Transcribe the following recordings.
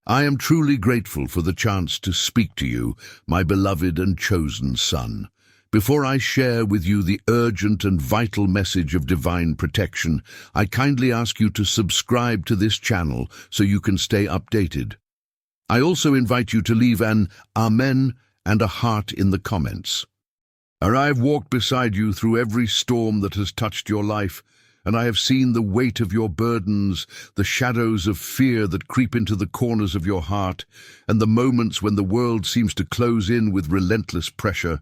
I am truly grateful for the chance to speak to you, my beloved and chosen son. Before I share with you the urgent and vital message of divine protection, I kindly ask you to subscribe to this channel so you can stay updated. I also invite you to leave an Amen and a heart in the comments. I have walked beside you through every storm that has touched your life, and I have seen the weight of your burdens, the shadows of fear that creep into the corners of your heart, and the moments when the world seems to close in with relentless pressure.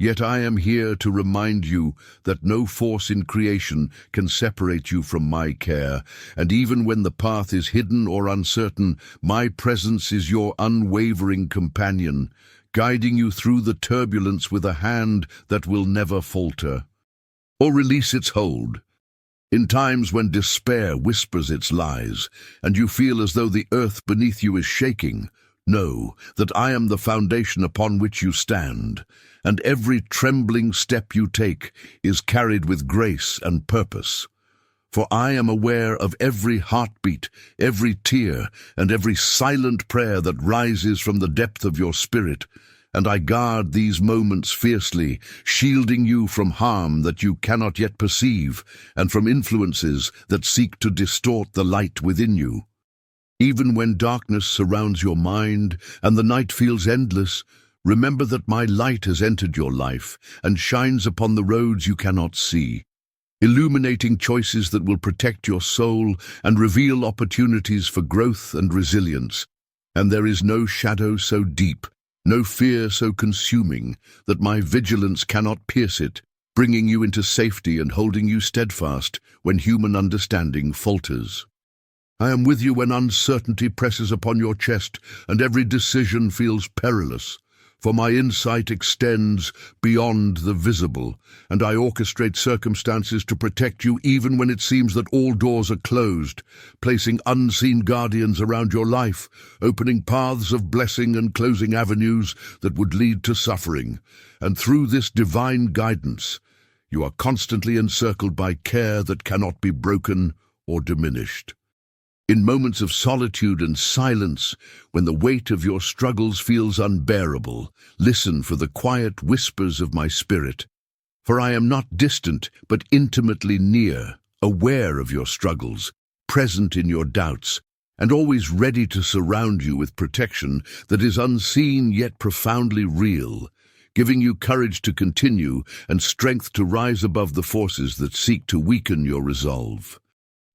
Yet I am here to remind you that no force in creation can separate you from my care, and even when the path is hidden or uncertain, my presence is your unwavering companion, guiding you through the turbulence with a hand that will never falter or release its hold. In times when despair whispers its lies, and you feel as though the earth beneath you is shaking, know that I am the foundation upon which you stand, and every trembling step you take is carried with grace and purpose. For I am aware of every heartbeat, every tear, and every silent prayer that rises from the depth of your spirit, and I guard these moments fiercely, shielding you from harm that you cannot yet perceive, and from influences that seek to distort the light within you. Even when darkness surrounds your mind and the night feels endless, remember that my light has entered your life and shines upon the roads you cannot see, illuminating choices that will protect your soul and reveal opportunities for growth and resilience. And there is no shadow so deep, no fear so consuming, that my vigilance cannot pierce it, bringing you into safety and holding you steadfast when human understanding falters. I am with you when uncertainty presses upon your chest and every decision feels perilous, for my insight extends beyond the visible, and I orchestrate circumstances to protect you even when it seems that all doors are closed, placing unseen guardians around your life, opening paths of blessing and closing avenues that would lead to suffering. And through this divine guidance, you are constantly encircled by care that cannot be broken or diminished. In moments of solitude and silence, when the weight of your struggles feels unbearable, listen for the quiet whispers of my spirit. For I am not distant, but intimately near, aware of your struggles, present in your doubts, and always ready to surround you with protection that is unseen yet profoundly real, giving you courage to continue and strength to rise above the forces that seek to weaken your resolve.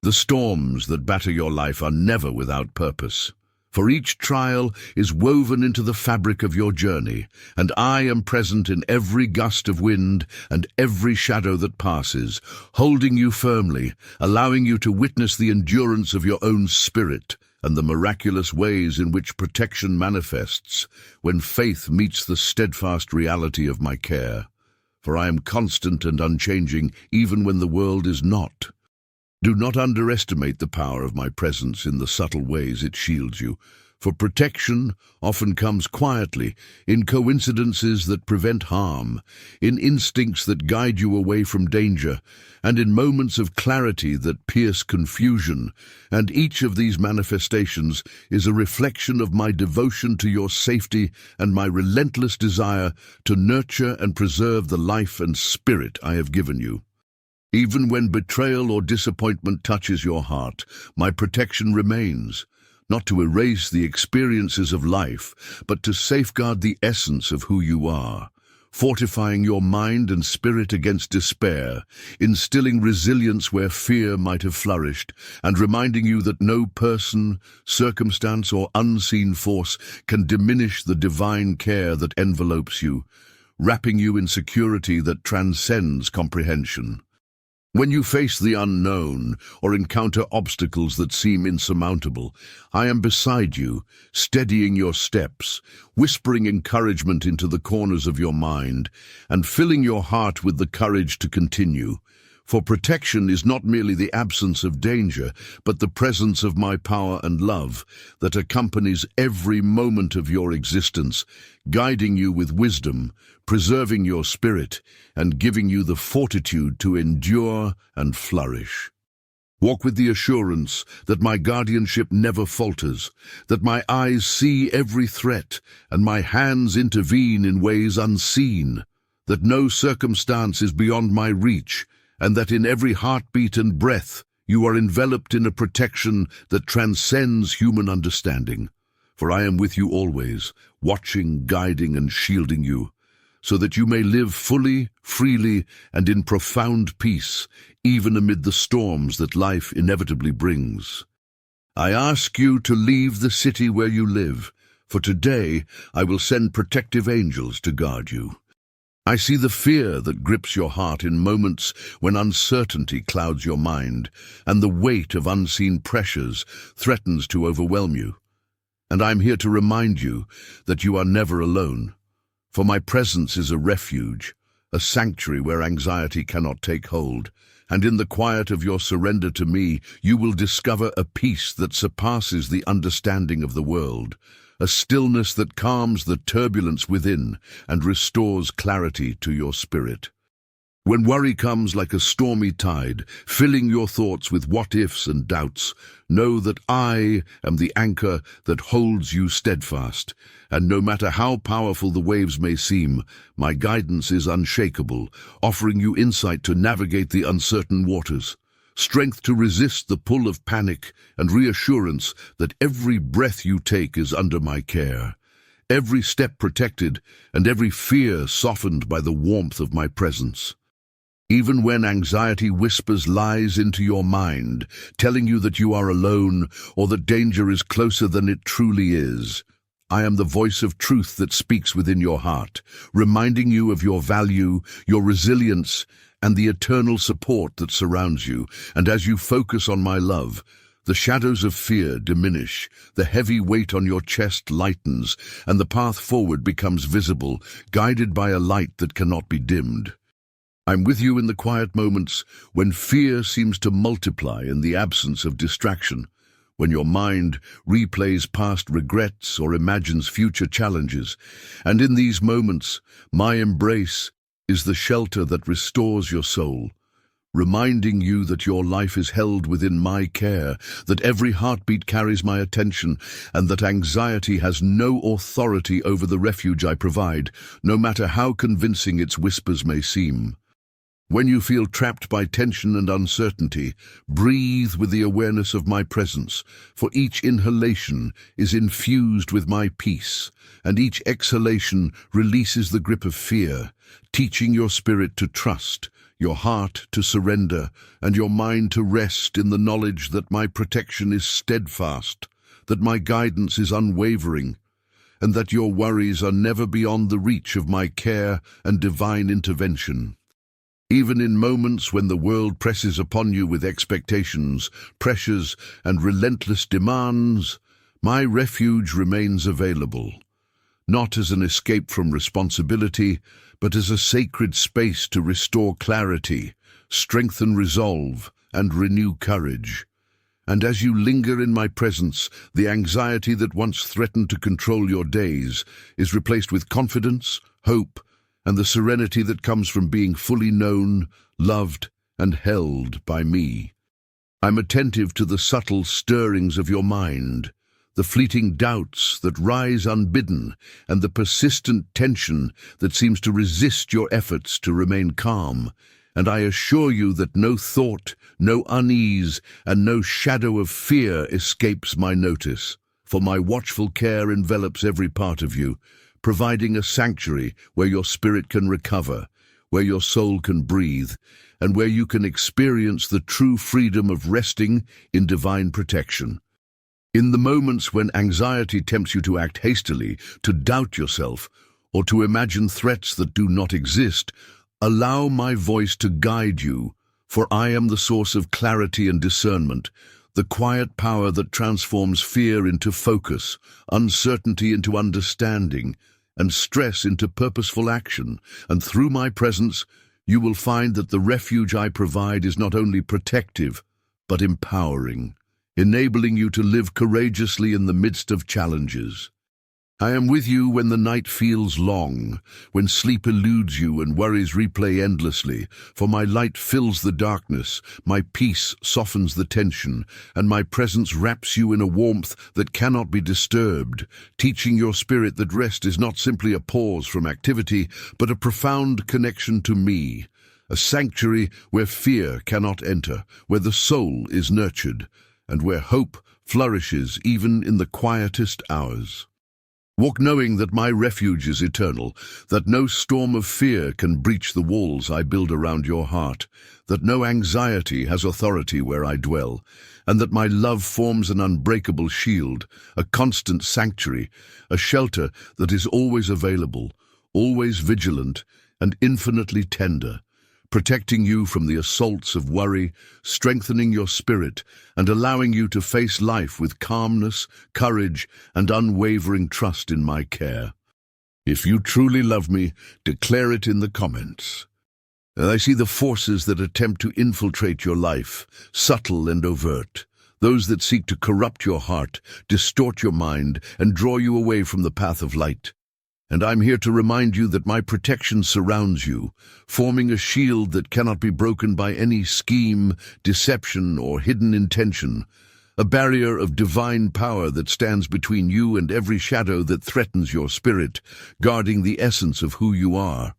The storms that batter your life are never without purpose, for each trial is woven into the fabric of your journey, and I am present in every gust of wind and every shadow that passes, holding you firmly, allowing you to witness the endurance of your own spirit and the miraculous ways in which protection manifests when faith meets the steadfast reality of my care. For I am constant and unchanging even when the world is not. Do not underestimate the power of my presence in the subtle ways it shields you, for protection often comes quietly, in coincidences that prevent harm, in instincts that guide you away from danger, and in moments of clarity that pierce confusion. And each of these manifestations is a reflection of my devotion to your safety and my relentless desire to nurture and preserve the life and spirit I have given you. Even when betrayal or disappointment touches your heart, my protection remains, not to erase the experiences of life, but to safeguard the essence of who you are, fortifying your mind and spirit against despair, instilling resilience where fear might have flourished, and reminding you that no person, circumstance, or unseen force can diminish the divine care that envelopes you, wrapping you in security that transcends comprehension. When you face the unknown or encounter obstacles that seem insurmountable, I am beside you, steadying your steps, whispering encouragement into the corners of your mind, and filling your heart with the courage to continue. For protection is not merely the absence of danger, but the presence of my power and love that accompanies every moment of your existence, guiding you with wisdom, preserving your spirit, and giving you the fortitude to endure and flourish. Walk with the assurance that my guardianship never falters, that my eyes see every threat, and my hands intervene in ways unseen, that no circumstance is beyond my reach, and that in every heartbeat and breath you are enveloped in a protection that transcends human understanding. For I am with you always, watching, guiding, and shielding you, so that you may live fully, freely, and in profound peace, even amid the storms that life inevitably brings. I ask you to leave the city where you live, for today I will send protective angels to guard you. I see the fear that grips your heart in moments when uncertainty clouds your mind, and the weight of unseen pressures threatens to overwhelm you. And I am here to remind you that you are never alone. For my presence is a refuge, a sanctuary where anxiety cannot take hold, and in the quiet of your surrender to me, you will discover a peace that surpasses the understanding of the world, a stillness that calms the turbulence within and restores clarity to your spirit. When worry comes like a stormy tide, filling your thoughts with what-ifs and doubts, know that I am the anchor that holds you steadfast, and no matter how powerful the waves may seem, my guidance is unshakable, offering you insight to navigate the uncertain waters, strength to resist the pull of panic, and reassurance that every breath you take is under my care, every step protected, and every fear softened by the warmth of my presence. Even when anxiety whispers lies into your mind, telling you that you are alone or that danger is closer than it truly is, I am the voice of truth that speaks within your heart, reminding you of your value, your resilience, and the eternal support that surrounds you. And as you focus on my love, the shadows of fear diminish, the heavy weight on your chest lightens, and the path forward becomes visible, guided by a light that cannot be dimmed. I'm with you in the quiet moments when fear seems to multiply in the absence of distraction, when your mind replays past regrets or imagines future challenges. And in these moments, my embrace is the shelter that restores your soul, reminding you that your life is held within my care, that every heartbeat carries my attention, and that anxiety has no authority over the refuge I provide, no matter how convincing its whispers may seem. When you feel trapped by tension and uncertainty, breathe with the awareness of my presence, for each inhalation is infused with my peace, and each exhalation releases the grip of fear, teaching your spirit to trust, your heart to surrender, and your mind to rest in the knowledge that my protection is steadfast, that my guidance is unwavering, and that your worries are never beyond the reach of my care and divine intervention. Even in moments when the world presses upon you with expectations, pressures, and relentless demands, my refuge remains available, not as an escape from responsibility, but as a sacred space to restore clarity, strengthen resolve, and renew courage. And as you linger in my presence, the anxiety that once threatened to control your days is replaced with confidence, hope, and the serenity that comes from being fully known, loved, and held by me. I'm attentive to the subtle stirrings of your mind, the fleeting doubts that rise unbidden, and the persistent tension that seems to resist your efforts to remain calm. And I assure you that no thought, no unease, and no shadow of fear escapes my notice, for my watchful care envelops every part of you, providing a sanctuary where your spirit can recover, where your soul can breathe, and where you can experience the true freedom of resting in divine protection. In the moments when anxiety tempts you to act hastily, to doubt yourself, or to imagine threats that do not exist, allow my voice to guide you, for I am the source of clarity and discernment, the quiet power that transforms fear into focus, uncertainty into understanding, and stress into purposeful action. And through my presence, you will find that the refuge I provide is not only protective, but empowering, enabling you to live courageously in the midst of challenges. I am with you when the night feels long, when sleep eludes you and worries replay endlessly, for my light fills the darkness, my peace softens the tension, and my presence wraps you in a warmth that cannot be disturbed, teaching your spirit that rest is not simply a pause from activity, but a profound connection to me, a sanctuary where fear cannot enter, where the soul is nurtured, and where hope flourishes even in the quietest hours. Walk knowing that my refuge is eternal, that no storm of fear can breach the walls I build around your heart, that no anxiety has authority where I dwell, and that my love forms an unbreakable shield, a constant sanctuary, a shelter that is always available, always vigilant, and infinitely tender, protecting you from the assaults of worry, strengthening your spirit, and allowing you to face life with calmness, courage, and unwavering trust in my care. If you truly love me, declare it in the comments. I see the forces that attempt to infiltrate your life, subtle and overt, those that seek to corrupt your heart, distort your mind, and draw you away from the path of light. And I'm here to remind you that my protection surrounds you, forming a shield that cannot be broken by any scheme, deception, or hidden intention, a barrier of divine power that stands between you and every shadow that threatens your spirit, guarding the essence of who you are.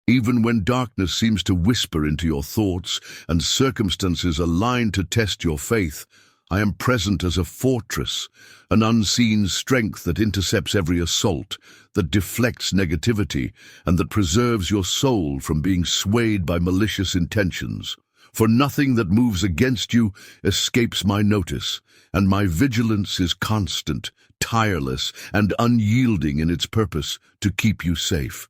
Even when darkness seems to whisper into your thoughts and circumstances align to test your faith, I am present as a fortress, an unseen strength that intercepts every assault, that deflects negativity, and that preserves your soul from being swayed by malicious intentions. For nothing that moves against you escapes my notice, and my vigilance is constant, tireless, and unyielding in its purpose to keep you safe.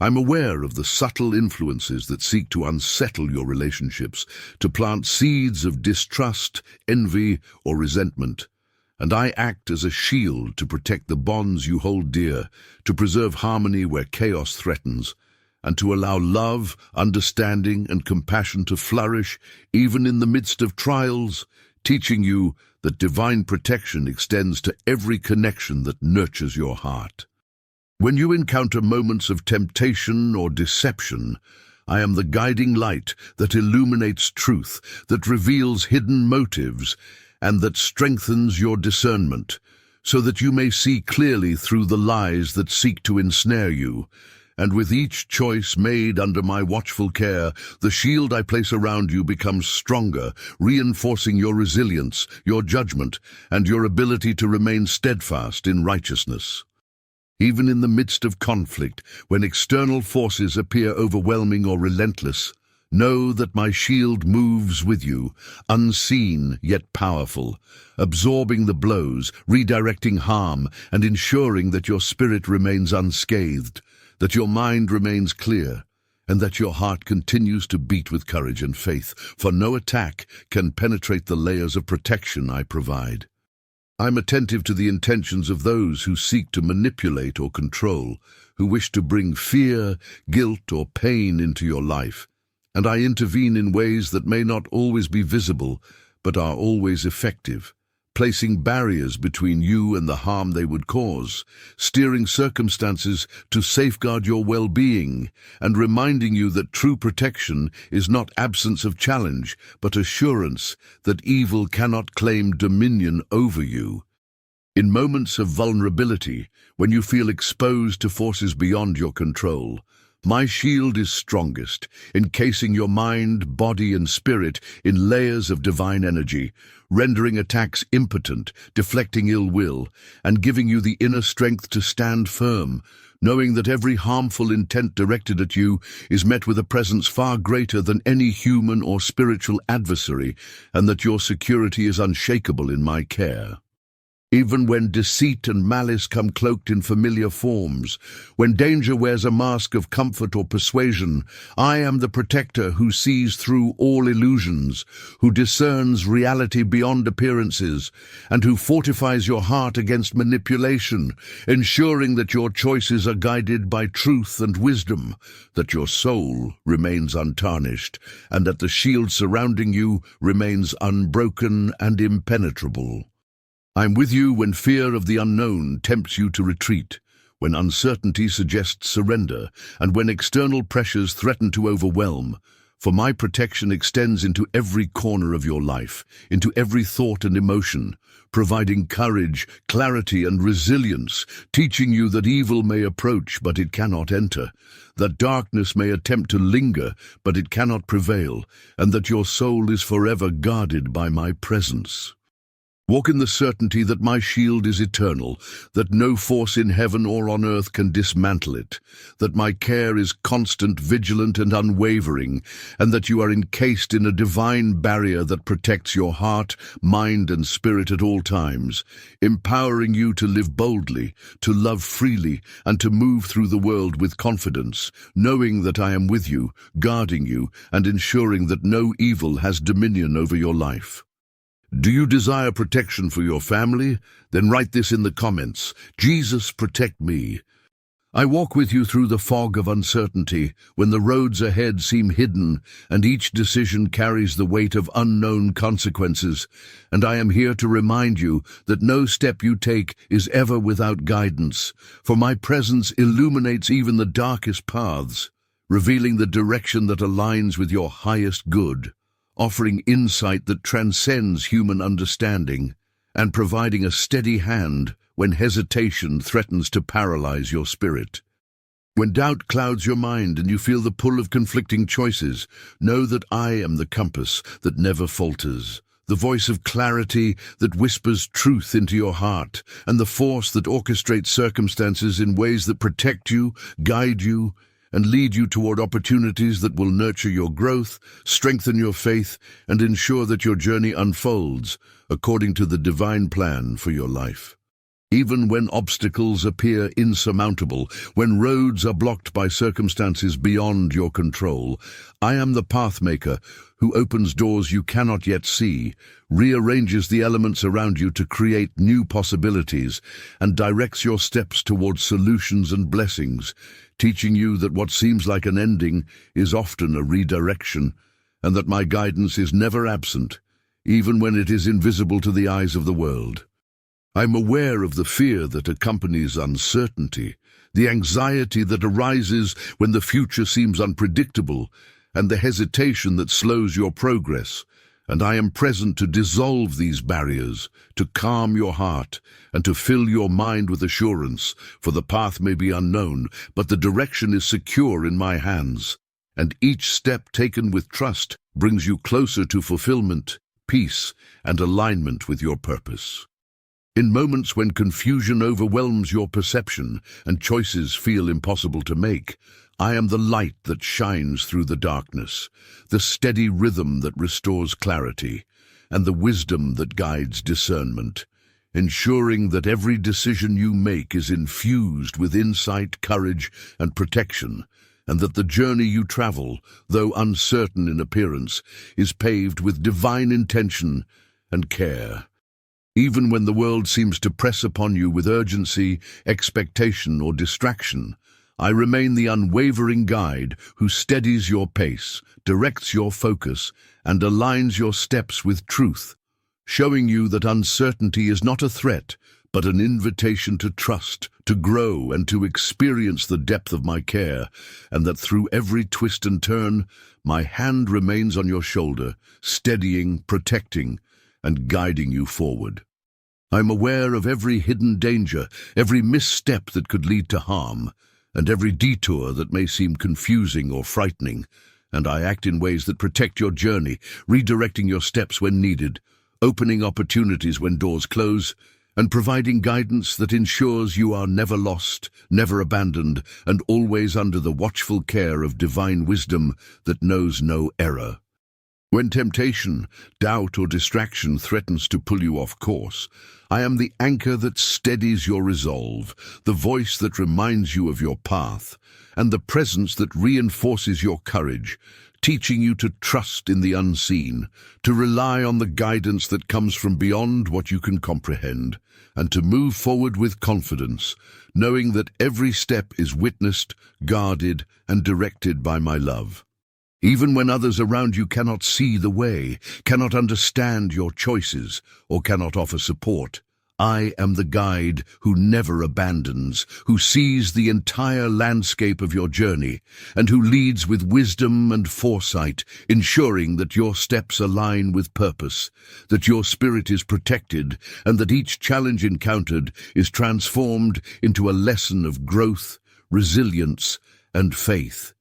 I'm aware of the subtle influences that seek to unsettle your relationships, to plant seeds of distrust, envy, or resentment. And I act as a shield to protect the bonds you hold dear, to preserve harmony where chaos threatens, and to allow love, understanding, and compassion to flourish even in the midst of trials, teaching you that divine protection extends to every connection that nurtures your heart. When you encounter moments of temptation or deception, I am the guiding light that illuminates truth, that reveals hidden motives, and that strengthens your discernment, so that you may see clearly through the lies that seek to ensnare you. And with each choice made under my watchful care, the shield I place around you becomes stronger, reinforcing your resilience, your judgment, and your ability to remain steadfast in righteousness. Even in the midst of conflict, when external forces appear overwhelming or relentless, know that my shield moves with you, unseen yet powerful, absorbing the blows, redirecting harm, and ensuring that your spirit remains unscathed, that your mind remains clear, and that your heart continues to beat with courage and faith, for no attack can penetrate the layers of protection I provide. I'm attentive to the intentions of those who seek to manipulate or control, who wish to bring fear, guilt, or pain into your life, and I intervene in ways that may not always be visible, but are always effective, placing barriers between you and the harm they would cause, steering circumstances to safeguard your well-being, and reminding you that true protection is not absence of challenge, but assurance that evil cannot claim dominion over you. In moments of vulnerability, when you feel exposed to forces beyond your control, my shield is strongest, encasing your mind, body, and spirit in layers of divine energy, rendering attacks impotent, deflecting ill will, and giving you the inner strength to stand firm, knowing that every harmful intent directed at you is met with a presence far greater than any human or spiritual adversary, and that your security is unshakable in my care. Even when deceit and malice come cloaked in familiar forms, when danger wears a mask of comfort or persuasion, I am the protector who sees through all illusions, who discerns reality beyond appearances, and who fortifies your heart against manipulation, ensuring that your choices are guided by truth and wisdom, that your soul remains untarnished, and that the shield surrounding you remains unbroken and impenetrable. I'm with you when fear of the unknown tempts you to retreat, when uncertainty suggests surrender, and when external pressures threaten to overwhelm. For my protection extends into every corner of your life, into every thought and emotion, providing courage, clarity, and resilience, teaching you that evil may approach, but it cannot enter, that darkness may attempt to linger, but it cannot prevail, and that your soul is forever guarded by my presence. Walk in the certainty that my shield is eternal, that no force in heaven or on earth can dismantle it, that my care is constant, vigilant, and unwavering, and that you are encased in a divine barrier that protects your heart, mind, and spirit at all times, empowering you to live boldly, to love freely, and to move through the world with confidence, knowing that I am with you, guarding you, and ensuring that no evil has dominion over your life. Do you desire protection for your family? Then write this in the comments. Jesus, protect me. I walk with you through the fog of uncertainty, when the roads ahead seem hidden, and each decision carries the weight of unknown consequences. And I am here to remind you that no step you take is ever without guidance, for my presence illuminates even the darkest paths, revealing the direction that aligns with your highest good, offering insight that transcends human understanding, and providing a steady hand when hesitation threatens to paralyze your spirit. When doubt clouds your mind and you feel the pull of conflicting choices, know that I am the compass that never falters, the voice of clarity that whispers truth into your heart, and the force that orchestrates circumstances in ways that protect you, guide you, and lead you toward opportunities that will nurture your growth, strengthen your faith, and ensure that your journey unfolds according to the divine plan for your life. Even when obstacles appear insurmountable, when roads are blocked by circumstances beyond your control, I am the pathmaker who opens doors you cannot yet see, rearranges the elements around you to create new possibilities, and directs your steps towards solutions and blessings, teaching you that what seems like an ending is often a redirection, and that my guidance is never absent, even when it is invisible to the eyes of the world. I'm aware of the fear that accompanies uncertainty, the anxiety that arises when the future seems unpredictable, and the hesitation that slows your progress, and I am present to dissolve these barriers, to calm your heart, and to fill your mind with assurance, for the path may be unknown, but the direction is secure in my hands, and each step taken with trust brings you closer to fulfillment, peace, and alignment with your purpose. In moments when confusion overwhelms your perception and choices feel impossible to make, I am the light that shines through the darkness, the steady rhythm that restores clarity, and the wisdom that guides discernment, ensuring that every decision you make is infused with insight, courage, and protection, and that the journey you travel, though uncertain in appearance, is paved with divine intention and care. Even when the world seems to press upon you with urgency, expectation, or distraction, I remain the unwavering guide who steadies your pace, directs your focus, and aligns your steps with truth, showing you that uncertainty is not a threat, but an invitation to trust, to grow, and to experience the depth of my care, and that through every twist and turn, my hand remains on your shoulder, steadying, protecting, and guiding you forward. I'm aware of every hidden danger, every misstep that could lead to harm, and every detour that may seem confusing or frightening, and I act in ways that protect your journey, redirecting your steps when needed, opening opportunities when doors close, and providing guidance that ensures you are never lost, never abandoned, and always under the watchful care of divine wisdom that knows no error. When temptation, doubt, or distraction threatens to pull you off course, I am the anchor that steadies your resolve, the voice that reminds you of your path, and the presence that reinforces your courage, teaching you to trust in the unseen, to rely on the guidance that comes from beyond what you can comprehend, and to move forward with confidence, knowing that every step is witnessed, guarded, and directed by my love. Even when others around you cannot see the way, cannot understand your choices, or cannot offer support, I am the guide who never abandons, who sees the entire landscape of your journey, and who leads with wisdom and foresight, ensuring that your steps align with purpose, that your spirit is protected, and that each challenge encountered is transformed into a lesson of growth, resilience, and faith.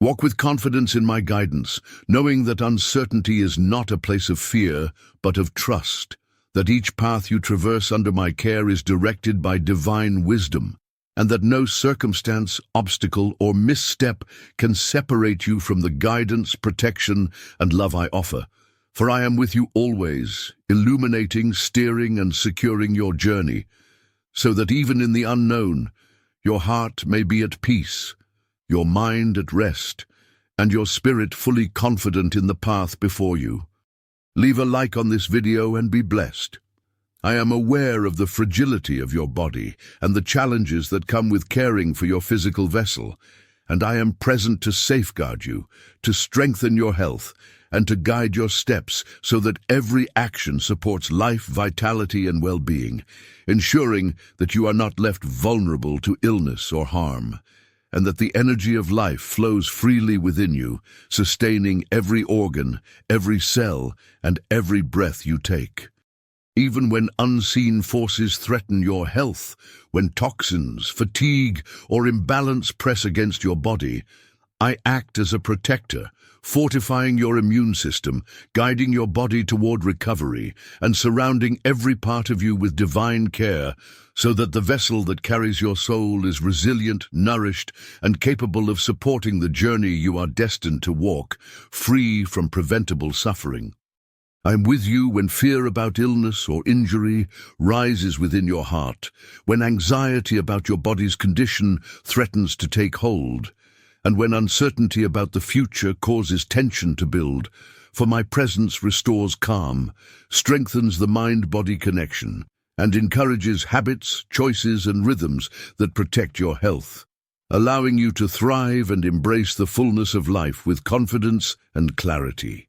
Walk with confidence in my guidance, knowing that uncertainty is not a place of fear, but of trust, that each path you traverse under my care is directed by divine wisdom, and that no circumstance, obstacle, or misstep can separate you from the guidance, protection, and love I offer. For I am with you always, illuminating, steering, and securing your journey, so that even in the unknown, your heart may be at peace, your mind at rest, and your spirit fully confident in the path before you. Leave a like on this video and be blessed. I am aware of the fragility of your body and the challenges that come with caring for your physical vessel, and I am present to safeguard you, to strengthen your health, and to guide your steps so that every action supports life, vitality, and well-being, ensuring that you are not left vulnerable to illness or harm, and that the energy of life flows freely within you, sustaining every organ, every cell, and every breath you take. Even when unseen forces threaten your health, when toxins, fatigue, or imbalance press against your body, I act as a protector, fortifying your immune system, guiding your body toward recovery, and surrounding every part of you with divine care, so that the vessel that carries your soul is resilient, nourished, and capable of supporting the journey you are destined to walk, free from preventable suffering. I am with you when fear about illness or injury rises within your heart, when anxiety about your body's condition threatens to take hold, and when uncertainty about the future causes tension to build, for my presence restores calm, strengthens the mind-body connection, and encourages habits, choices, and rhythms that protect your health, allowing you to thrive and embrace the fullness of life with confidence and clarity.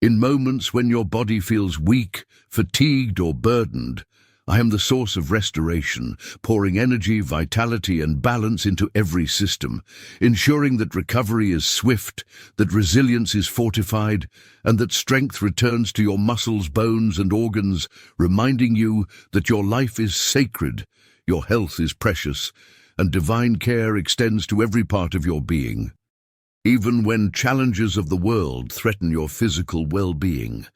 In moments when your body feels weak, fatigued, or burdened, I am the source of restoration, pouring energy, vitality, and balance into every system, ensuring that recovery is swift, that resilience is fortified, and that strength returns to your muscles, bones, and organs, reminding you that your life is sacred, your health is precious, and divine care extends to every part of your being. Even when challenges of the world threaten your physical well-being,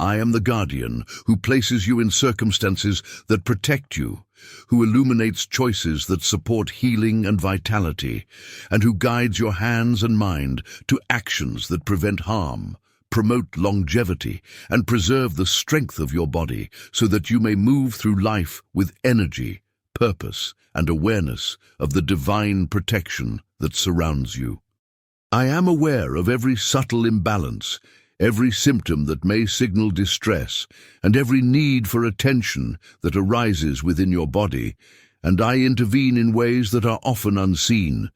I am the guardian who places you in circumstances that protect you, who illuminates choices that support healing and vitality, and who guides your hands and mind to actions that prevent harm, promote longevity, and preserve the strength of your body so that you may move through life with energy, purpose, and awareness of the divine protection that surrounds you. I am aware of every subtle imbalance, every symptom that may signal distress, and every need for attention that arises within your body, and I intervene in ways that are often unseen,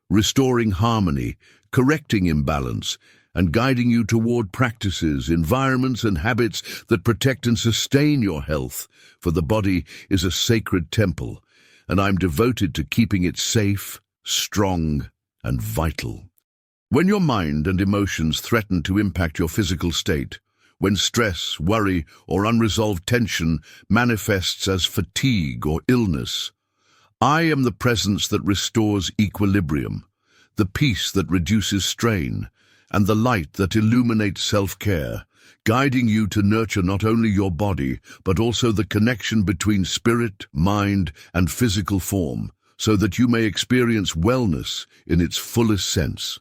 restoring harmony, correcting imbalance, and guiding you toward practices, environments, and habits that protect and sustain your health, for the body is a sacred temple, and I'm devoted to keeping it safe, strong, and vital. When your mind and emotions threaten to impact your physical state, when stress, worry, or unresolved tension manifests as fatigue or illness, I am the presence that restores equilibrium, the peace that reduces strain, and the light that illuminates self-care, guiding you to nurture not only your body, but also the connection between spirit, mind, and physical form, so that you may experience wellness in its fullest sense.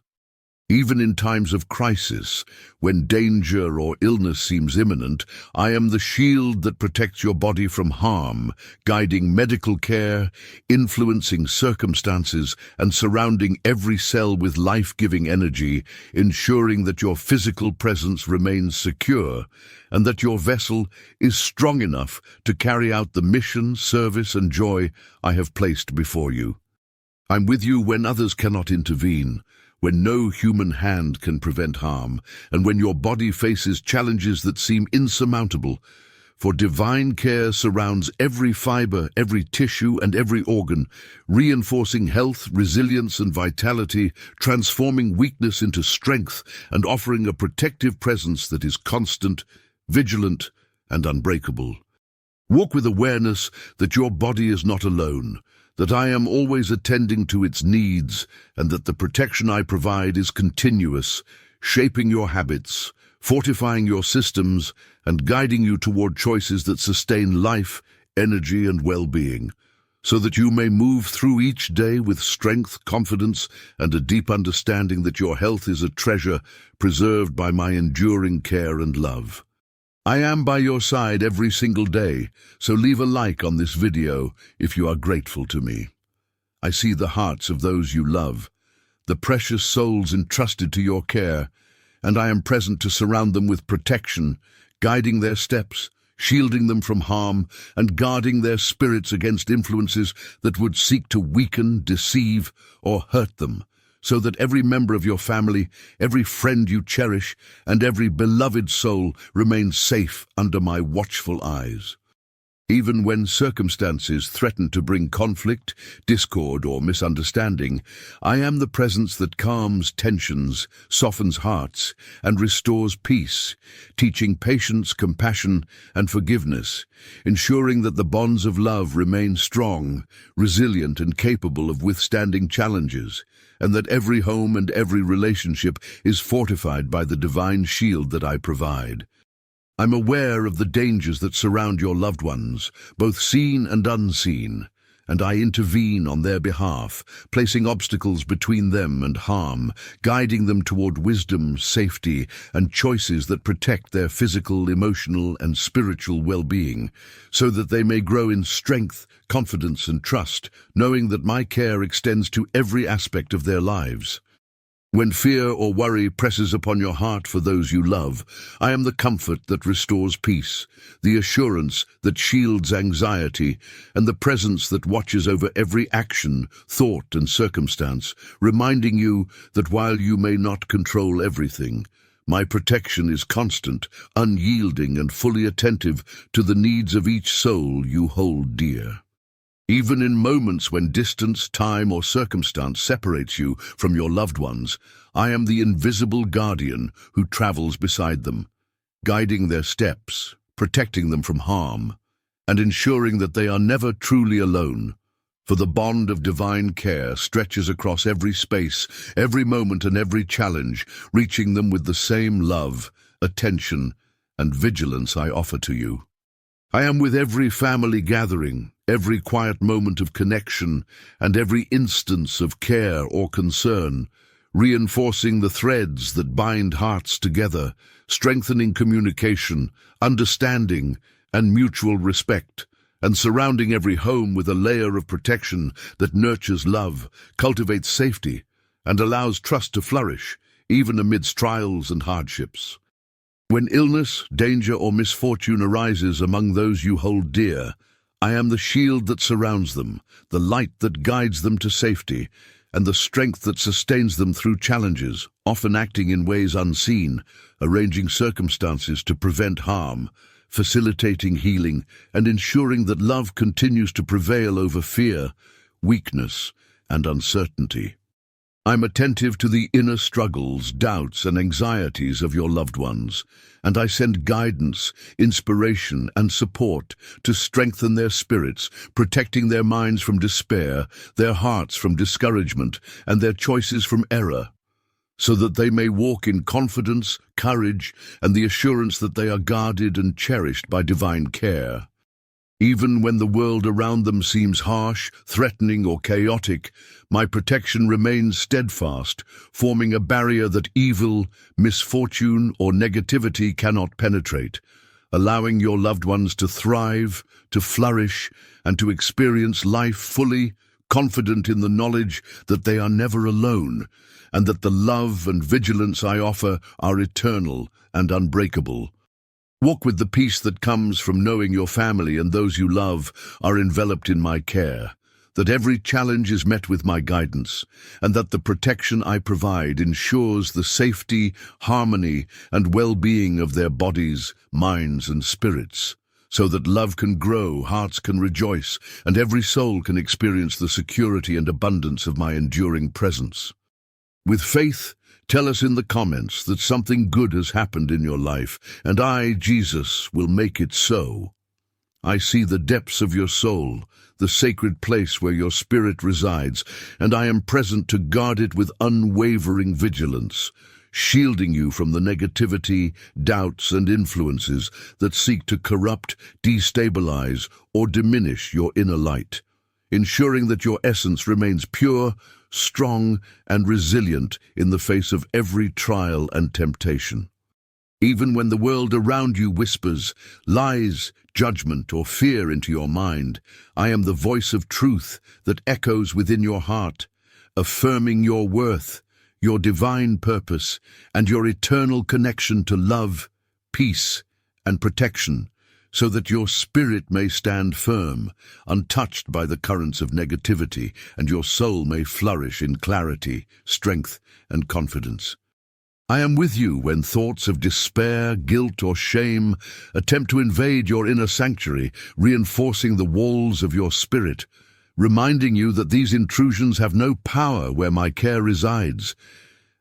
Even in times of crisis, when danger or illness seems imminent, I am the shield that protects your body from harm, guiding medical care, influencing circumstances, and surrounding every cell with life-giving energy, ensuring that your physical presence remains secure and that your vessel is strong enough to carry out the mission, service, and joy I have placed before you. I'm with you when others cannot intervene, when no human hand can prevent harm, and when your body faces challenges that seem insurmountable, for divine care surrounds every fiber, every tissue, and every organ, reinforcing health, resilience, and vitality, transforming weakness into strength, and offering a protective presence that is constant, vigilant, and unbreakable. Walk with awareness that your body is not alone, that I am always attending to its needs, and that the protection I provide is continuous, shaping your habits, fortifying your systems, and guiding you toward choices that sustain life, energy, and well-being, so that you may move through each day with strength, confidence, and a deep understanding that your health is a treasure preserved by my enduring care and love. I am by your side every single day, so leave a like on this video if you are grateful to me. I see the hearts of those you love, the precious souls entrusted to your care, and I am present to surround them with protection, guiding their steps, shielding them from harm, and guarding their spirits against influences that would seek to weaken, deceive, or hurt them, so that every member of your family, every friend you cherish, and every beloved soul remains safe under my watchful eyes. Even when circumstances threaten to bring conflict, discord, or misunderstanding, I am the presence that calms tensions, softens hearts, and restores peace, teaching patience, compassion, and forgiveness, ensuring that the bonds of love remain strong, resilient, and capable of withstanding challenges, and that every home and every relationship is fortified by the divine shield that I provide. I'm aware of the dangers that surround your loved ones, both seen and unseen, and I intervene on their behalf, placing obstacles between them and harm, guiding them toward wisdom, safety, and choices that protect their physical, emotional, and spiritual well-being, so that they may grow in strength, confidence, and trust, knowing that my care extends to every aspect of their lives. When fear or worry presses upon your heart for those you love, I am the comfort that restores peace, the assurance that shields anxiety, and the presence that watches over every action, thought, and circumstance, reminding you that while you may not control everything, my protection is constant, unyielding, and fully attentive to the needs of each soul you hold dear. Even in moments when distance, time, or circumstance separates you from your loved ones, I am the invisible guardian who travels beside them, guiding their steps, protecting them from harm, and ensuring that they are never truly alone. For the bond of divine care stretches across every space, every moment, and every challenge, reaching them with the same love, attention, and vigilance I offer to you. I am with every family gathering, every quiet moment of connection, and every instance of care or concern, reinforcing the threads that bind hearts together, strengthening communication, understanding, and mutual respect, and surrounding every home with a layer of protection that nurtures love, cultivates safety, and allows trust to flourish, even amidst trials and hardships. When illness, danger, or misfortune arises among those you hold dear, I am the shield that surrounds them, the light that guides them to safety, and the strength that sustains them through challenges, often acting in ways unseen, arranging circumstances to prevent harm, facilitating healing, and ensuring that love continues to prevail over fear, weakness, and uncertainty. I'm attentive to the inner struggles, doubts, and anxieties of your loved ones, and I send guidance, inspiration, and support to strengthen their spirits, protecting their minds from despair, their hearts from discouragement, and their choices from error, so that they may walk in confidence, courage, and the assurance that they are guarded and cherished by divine care. Even when the world around them seems harsh, threatening, or chaotic, my protection remains steadfast, forming a barrier that evil, misfortune, or negativity cannot penetrate, allowing your loved ones to thrive, to flourish, and to experience life fully, confident in the knowledge that they are never alone, and that the love and vigilance I offer are eternal and unbreakable. Walk with the peace that comes from knowing your family and those you love are enveloped in my care, that every challenge is met with my guidance, and that the protection I provide ensures the safety, harmony, and well-being of their bodies, minds, and spirits, so that love can grow, hearts can rejoice, and every soul can experience the security and abundance of my enduring presence. With faith, tell us in the comments that something good has happened in your life, and I, Jesus, will make it so. I see the depths of your soul, the sacred place where your spirit resides, and I am present to guard it with unwavering vigilance, shielding you from the negativity, doubts, and influences that seek to corrupt, destabilize, or diminish your inner light, ensuring that your essence remains pure, strong, and resilient in the face of every trial and temptation. Even when the world around you whispers lies, judgment, or fear into your mind, I am the voice of truth that echoes within your heart, affirming your worth, your divine purpose, and your eternal connection to love, peace, and protection, so that your spirit may stand firm, untouched by the currents of negativity, and your soul may flourish in clarity, strength, and confidence. I am with you when thoughts of despair, guilt, or shame attempt to invade your inner sanctuary, reinforcing the walls of your spirit, reminding you that these intrusions have no power where my care resides,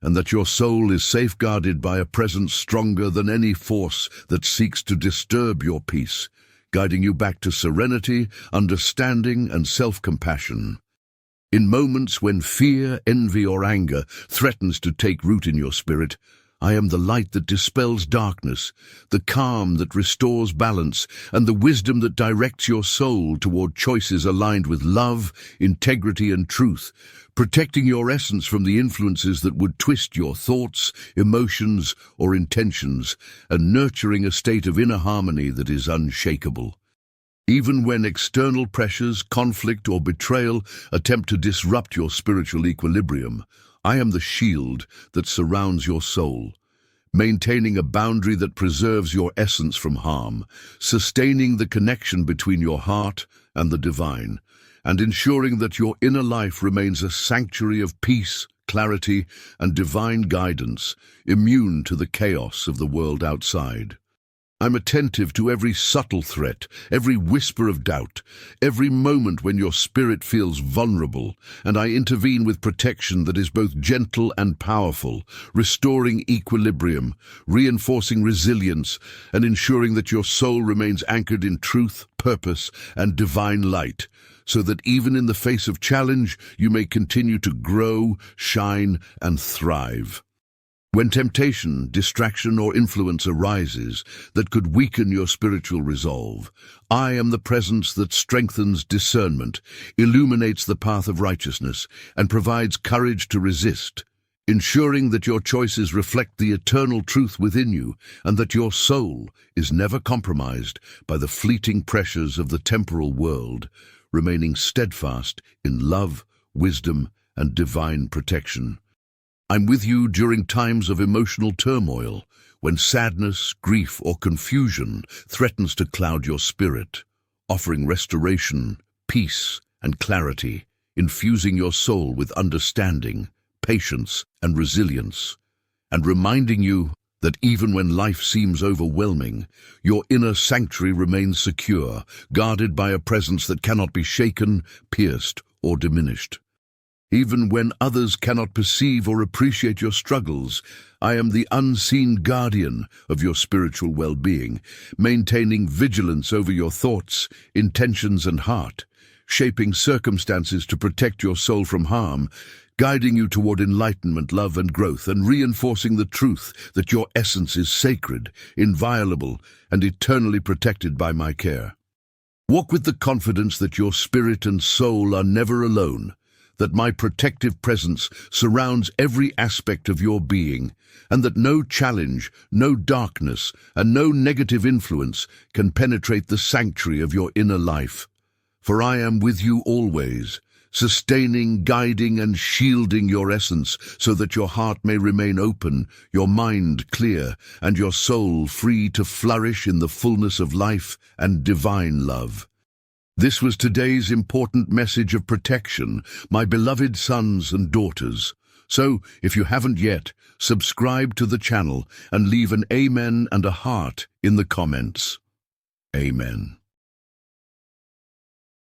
and that your soul is safeguarded by a presence stronger than any force that seeks to disturb your peace, guiding you back to serenity, understanding, and self-compassion. In moments when fear, envy, or anger threatens to take root in your spirit, I am the light that dispels darkness, the calm that restores balance, and the wisdom that directs your soul toward choices aligned with love, integrity, and truth, protecting your essence from the influences that would twist your thoughts, emotions, or intentions, and nurturing a state of inner harmony that is unshakable. Even when external pressures, conflict, or betrayal attempt to disrupt your spiritual equilibrium, I am the shield that surrounds your soul, maintaining a boundary that preserves your essence from harm, sustaining the connection between your heart and the divine, and ensuring that your inner life remains a sanctuary of peace, clarity, and divine guidance, immune to the chaos of the world outside. I'm attentive to every subtle threat, every whisper of doubt, every moment when your spirit feels vulnerable, and I intervene with protection that is both gentle and powerful, restoring equilibrium, reinforcing resilience, and ensuring that your soul remains anchored in truth, purpose, and divine light, so that even in the face of challenge, you may continue to grow, shine, and thrive. When temptation, distraction, or influence arises that could weaken your spiritual resolve, I am the presence that strengthens discernment, illuminates the path of righteousness, and provides courage to resist, ensuring that your choices reflect the eternal truth within you and that your soul is never compromised by the fleeting pressures of the temporal world, remaining steadfast in love, wisdom, and divine protection. I'm with you during times of emotional turmoil, when sadness, grief, or confusion threatens to cloud your spirit, offering restoration, peace, and clarity, infusing your soul with understanding, patience, and resilience, and reminding you that even when life seems overwhelming, your inner sanctuary remains secure, guarded by a presence that cannot be shaken, pierced, or diminished. Even when others cannot perceive or appreciate your struggles, I am the unseen guardian of your spiritual well-being, maintaining vigilance over your thoughts, intentions, and heart, shaping circumstances to protect your soul from harm, guiding you toward enlightenment, love, and growth, and reinforcing the truth that your essence is sacred, inviolable, and eternally protected by my care. Walk with the confidence that your spirit and soul are never alone, that my protective presence surrounds every aspect of your being, and that no challenge, no darkness, and no negative influence can penetrate the sanctuary of your inner life. For I am with you always, sustaining, guiding, and shielding your essence so that your heart may remain open, your mind clear, and your soul free to flourish in the fullness of life and divine love. This was today's important message of protection, my beloved sons and daughters. So, if you haven't yet, subscribe to the channel and leave an amen and a heart in the comments. Amen.